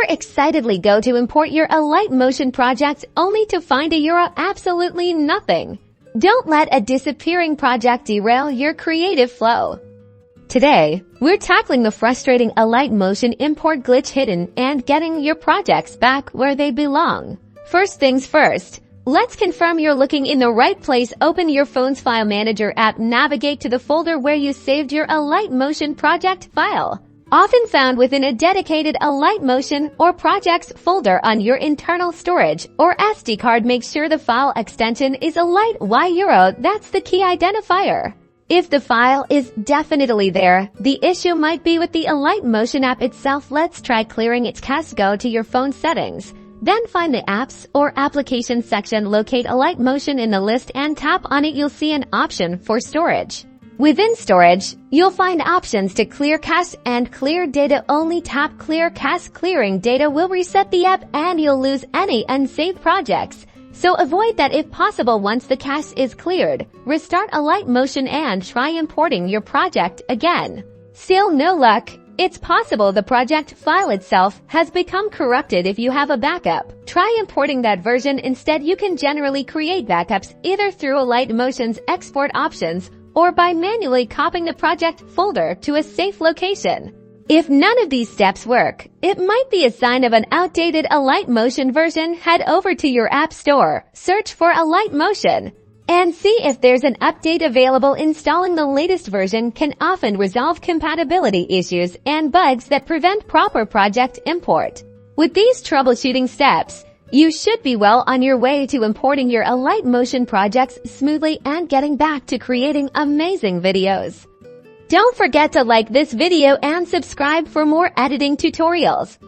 Ever excitedly go to import your Alight Motion project only to find you're absolutely nothing? Don't let a disappearing project derail your creative flow. Today, we're tackling the frustrating Alight Motion import glitch hidden and getting your projects back where they belong. First things first, let's confirm you're looking in the right place. Open your phone's File Manager app, navigate to the folder where you saved your Alight Motion project file. Often found within a dedicated Alight Motion or projects folder on your internal storage or SD card, make sure the file extension is Alight Euro. That's the key identifier. If the file is definitely there, the issue might be with the Alight Motion app itself. Let's try clearing its cache. Go to your phone settings. Then find the Apps or Applications section. Locate Alight Motion in the list and tap on it. You'll see an option for storage. Within storage, you'll find options to clear cache and clear data. Only tap clear cache. Clearing data will reset the app and you'll lose any unsaved projects. So avoid that if possible. Once the cache is cleared, restart Alight Motion and try importing your project again. Still no luck? It's possible the project file itself has become corrupted. If you have a backup, try importing that version instead. You can generally create backups either through Alight Motion's export options or by manually copying the project folder to a safe location. If none of these steps work, it might be a sign of an outdated Alight Motion version. Head over to your app store, search for Alight Motion, and see if there's an update available. Installing the latest version can often resolve compatibility issues and bugs that prevent proper project import. With these troubleshooting steps, you should be well on your way to importing your Alight Motion projects smoothly and getting back to creating amazing videos. Don't forget to like this video and subscribe for more editing tutorials.